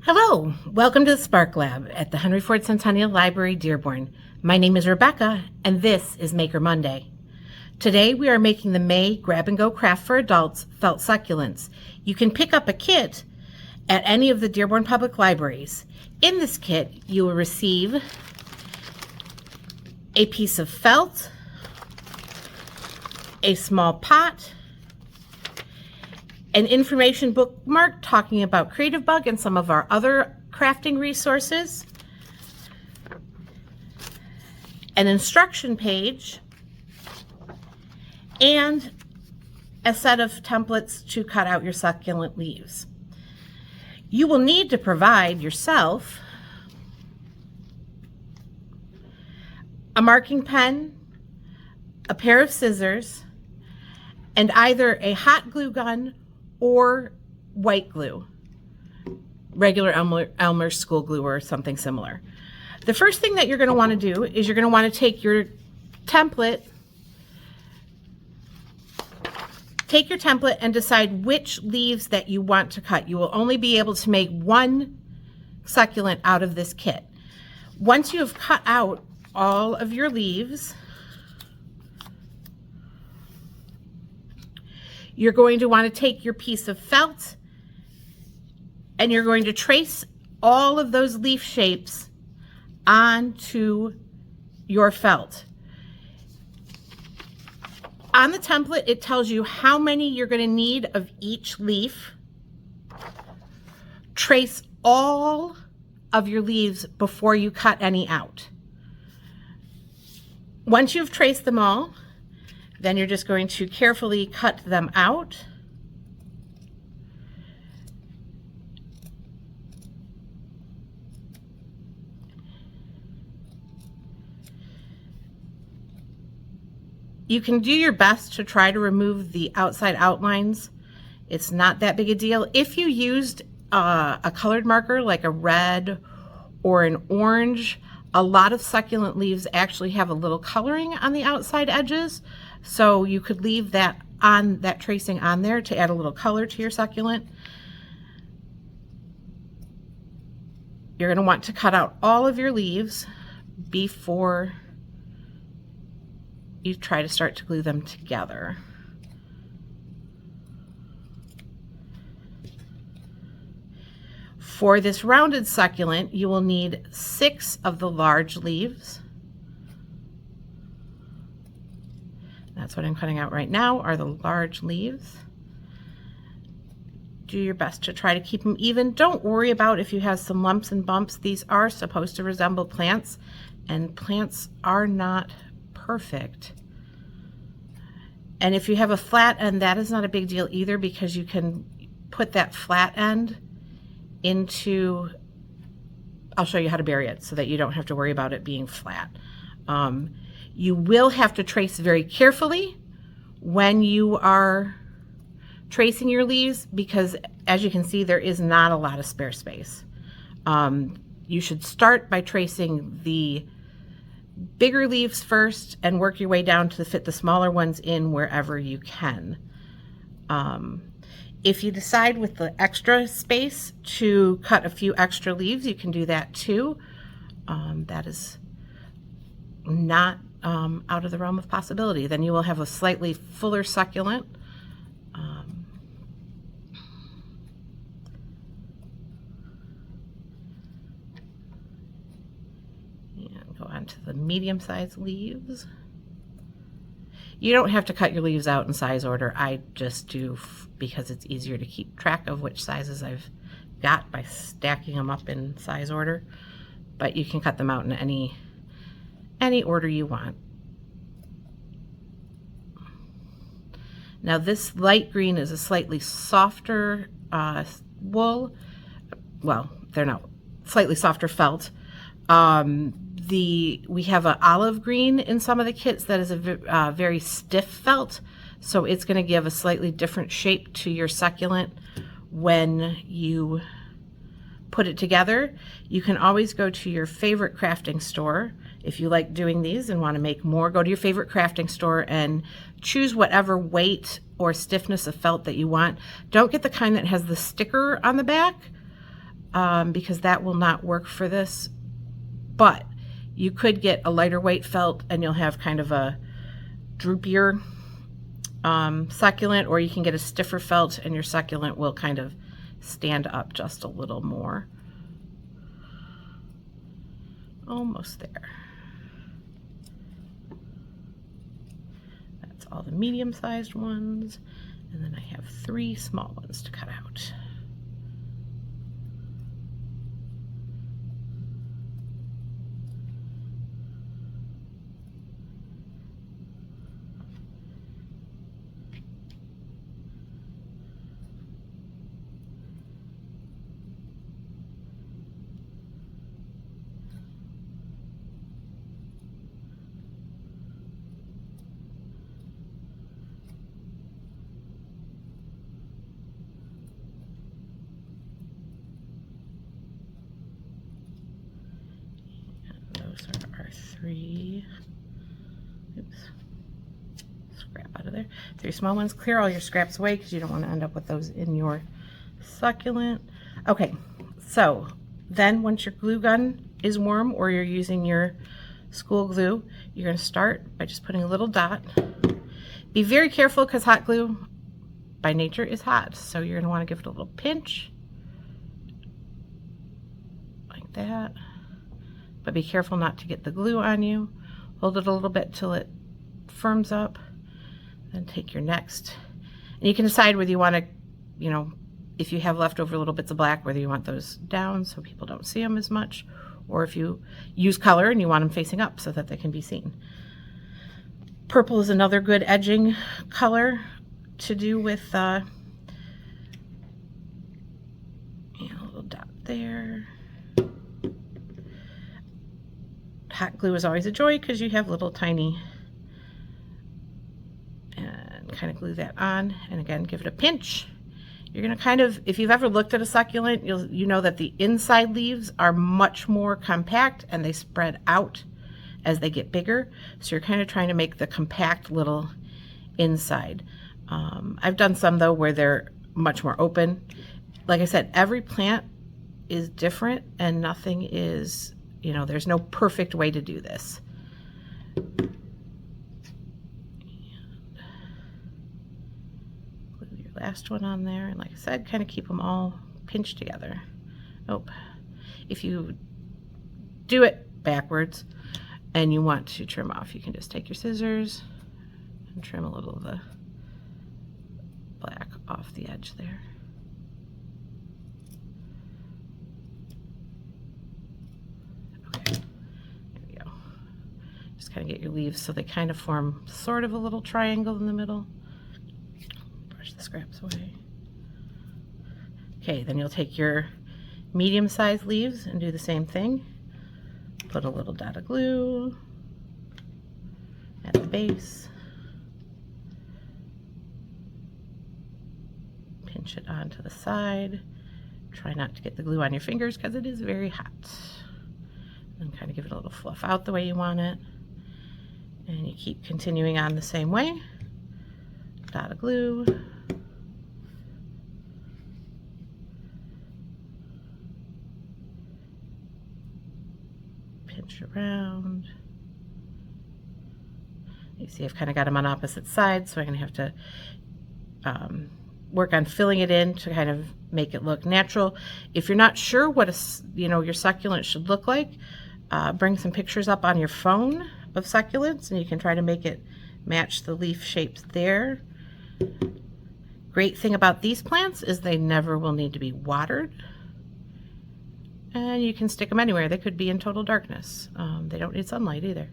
Hello, welcome to the Spark Lab at the Henry Ford Centennial Library, Dearborn. My name is Rebecca, and this is Maker Monday. Today we are making the May Grab-and-Go Craft for Adults felt succulents. You can pick up a kit at any of the Dearborn Public Libraries. In this kit, you will receive a piece of felt, a small pot, an information bookmark talking about Creative Bug and some of our other crafting resources, an instruction page, and a set of templates to cut out your succulent leaves. You will need to provide yourself a marking pen, a pair of scissors, and either a hot glue gun or white glue, regular Elmer's school glue or something similar. The first thing that you're going to want to do is you're going to want to take your template and decide which leaves that you want to cut. You will only be able to make one succulent out of this kit. Once you have cut out all of your leaves, you're going to want to take your piece of felt and you're going to trace all of those leaf shapes onto your felt. On the template, it tells you how many you're going to need of each leaf. Trace all of your leaves before you cut any out. Once you've traced them all, then you're just going to carefully cut them out. You can do your best to try to remove the outside outlines. It's not that big a deal. If you used a colored marker like a red or an orange, a lot of succulent leaves actually have a little coloring on the outside edges. So you could leave that tracing on there to add a little color to your succulent. You're going to want to cut out all of your leaves before you try to start to glue them together. For this rounded succulent, you will need 6 of the large leaves. That's what I'm cutting out right now, are the large leaves. Do your best to try to keep them even. Don't worry about if you have some lumps and bumps. These are supposed to resemble plants, and plants are not perfect. And if you have a flat end, that is not a big deal either, because you can put that flat end into, I'll show you how to bury it so that you don't have to worry about it being flat. You will have to trace very carefully when you are tracing your leaves, because as you can see, there is not a lot of spare space. You should start by tracing the bigger leaves first and work your way down to fit the smaller ones in wherever you can. If you decide with the extra space to cut a few extra leaves, you can do that too. That is not out of the realm of possibility. Then you will have a slightly fuller succulent. And go on to the medium-sized leaves. You don't have to cut your leaves out in size order. I just do because it's easier to keep track of which sizes I've got by stacking them up in size order. But you can cut them out in any order you want. Now this light green is a slightly softer wool. Well, they're not slightly softer felt. We have an olive green in some of the kits that is a very stiff felt, so it's going to give a slightly different shape to your succulent when you put it together. You can always go to your favorite crafting store. If you like doing these and want to make more, go to your favorite crafting store and choose whatever weight or stiffness of felt that you want. Don't get the kind that has the sticker on the back. because that will not work for this. But you could get a lighter weight felt and you'll have kind of a droopier succulent, or you can get a stiffer felt and your succulent will kind of stand up just a little more. Almost there. That's all the medium-sized ones, and then I have 3 small ones to cut out. Those are our 3, oops, scrap out of there. 3 small ones. Clear all your scraps away because you don't want to end up with those in your succulent. Okay, so then once your glue gun is warm or you're using your school glue, you're going to start by just putting a little dot. Be very careful because hot glue by nature is hot, so you're going to want to give it a little pinch like that. But be careful not to get the glue on you. Hold it a little bit till it firms up. Then take your next. And you can decide whether you want to, you know, if you have leftover little bits of black, whether you want those down so people don't see them as much, or if you use color and you want them facing up so that they can be seen. Purple is another good edging color to do with, a little dot there. Hot glue is always a joy because you have little tiny, and kind of glue that on, and again give it a pinch. You're going to kind of, if you've ever looked at a succulent, you know that the inside leaves are much more compact and they spread out as they get bigger, so you're kind of trying to make the compact little inside. I've done some though where they're much more open. Like I said, every plant is different and nothing is, you know, there's no perfect way to do this. And glue your last one on there, and like I said, kind of keep them all pinched together. Oh, if you do it backwards and you want to trim off, you can just take your scissors and trim a little of the black off the edge there. Kind of get your leaves so they kind of form sort of a little triangle in the middle. Brush the scraps away. Okay, then you'll take your medium-sized leaves and do the same thing. Put a little dot of glue at the base. Pinch it onto the side. Try not to get the glue on your fingers because it is very hot. And kind of give it a little fluff out the way you want it. And you keep continuing on the same way. Dot of glue. Pinch around. You see I've kind of got them on opposite sides, so I'm going to have to work on filling it in to kind of make it look natural. If you're not sure what your succulent should look like, bring some pictures up on your phone of succulents and you can try to make it match the leaf shapes there. Great thing about these plants is they never will need to be watered, and you can stick them anywhere. They could be in total darkness. They don't need sunlight either.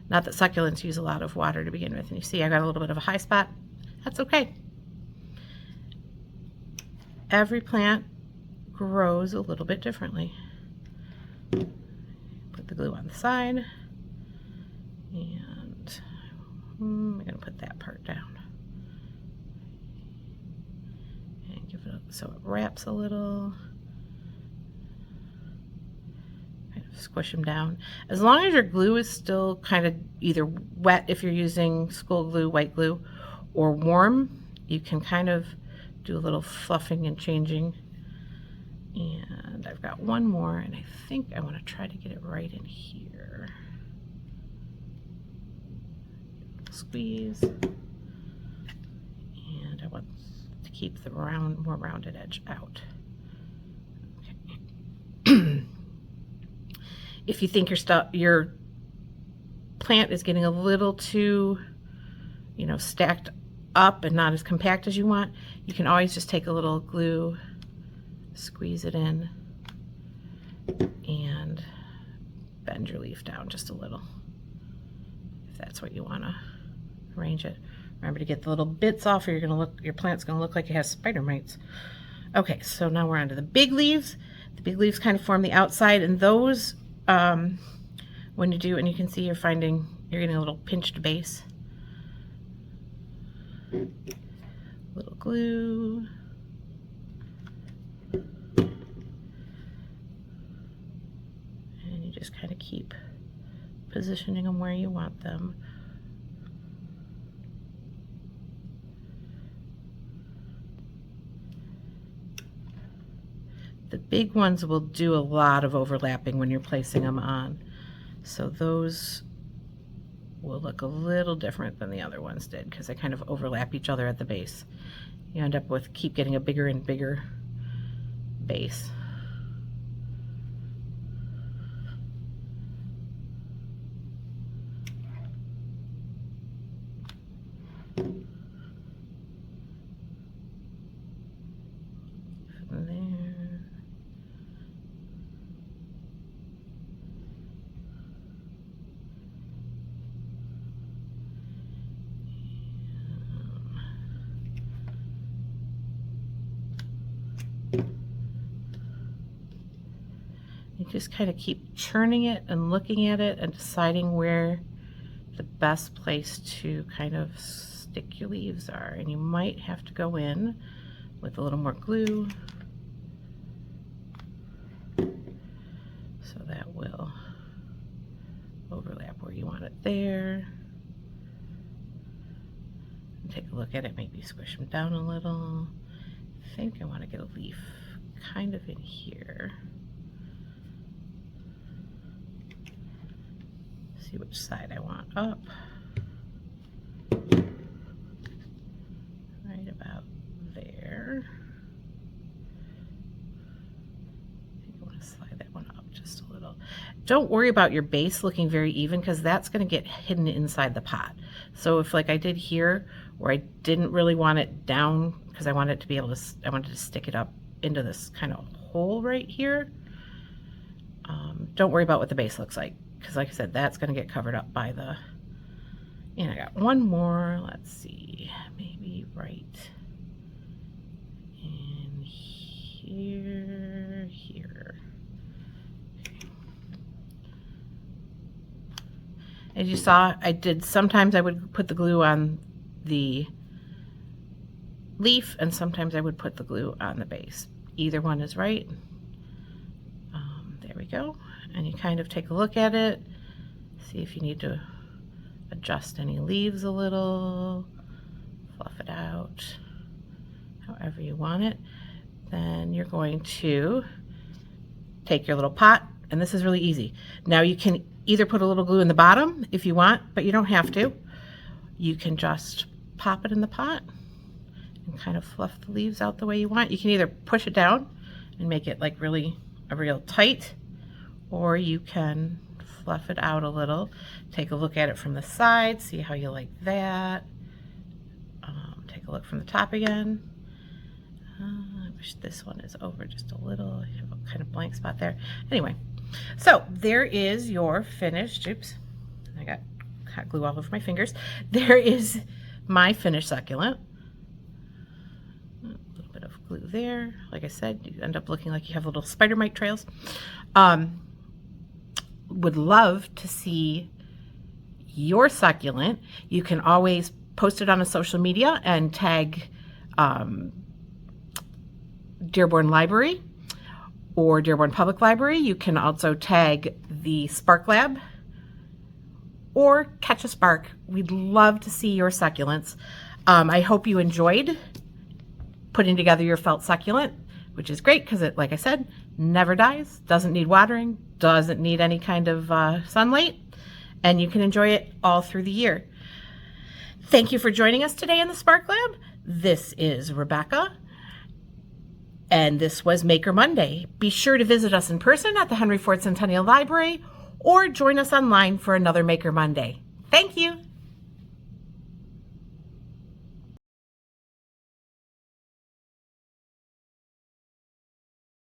Not that succulents use a lot of water to begin with, and you see I got a little bit of a high spot. That's okay. Every plant grows a little bit differently. Put the glue on the side. And I'm going to put that part down and give it so it wraps a little. Kind of squish them down. As long as your glue is still kind of either wet if you're using school glue, white glue, or warm, you can kind of do a little fluffing and changing. And And I've got one more, and I think I want to try to get it right in here. Squeeze. And I want to keep the more rounded edge out. Okay. If you think your plant is getting a little too, stacked up and not as compact as you want, you can always just take a little glue, squeeze it in, and bend your leaf down just a little, if that's what you want to arrange it. Remember to get the little bits off, or your plant's going to look like it has spider mites. Okay, so now we're on to the big leaves. The big leaves kind of form the outside, and those, when you do, and you can see you're getting a little pinched base. Little glue. And you just kind of keep positioning them where you want them. The big ones will do a lot of overlapping when you're placing them on. So those will look a little different than the other ones did because they kind of overlap each other at the base. You end up with keep getting a bigger and bigger base. From there. You just kind of keep churning it and looking at it and deciding where the best place to kind of stick your leaves are. And you might have to go in with a little more glue so that will overlap where you want it there. And take a look at it, maybe squish them down a little. I think I want to get a leaf kind of in here. See which side I want up. Right about there. I think I want to slide that one up just a little. Don't worry about your base looking very even because that's going to get hidden inside the pot. So if like I did here where I didn't really want it down because I wanted it to be able to, I wanted to stick it up into this kind of hole right here. Don't worry about what the base looks like. Because like I said, that's going to get covered up by the, and I got one more, let's see, maybe right in here, Okay. As you saw, sometimes I would put the glue on the leaf and sometimes I would put the glue on the base. Either one is right. There we go. And you kind of take a look at it, see if you need to adjust any leaves a little, fluff it out, however you want it. Then you're going to take your little pot, and this is really easy. Now you can either put a little glue in the bottom if you want, but you don't have to. You can just pop it in the pot and kind of fluff the leaves out the way you want. You can either push it down and make it like real tight, or you can fluff it out a little. Take a look at it from the side, see how you like that. Take a look from the top again. I wish this one is over just a little. I have a kind of blank spot there. Anyway, so there is your finished, oops, I got hot glue all over my fingers. There is my finished succulent. A little bit of glue there. Like I said, you end up looking like you have little spider mite trails. Would love to see your succulent. You can always post it on a social media and tag Dearborn Library or Dearborn Public Library. You can also tag the Spark Lab or Catch a Spark. We'd love to see your succulents. I hope you enjoyed putting together your felt succulent, which is great because it, like I said, never dies, doesn't need watering, doesn't need any kind of sunlight, and you can enjoy it all through the year. Thank you for joining us today in the Spark Lab. This is Rebecca, and this was Maker Monday. Be sure to visit us in person at the Henry Ford Centennial Library or join us online for another Maker Monday. Thank you.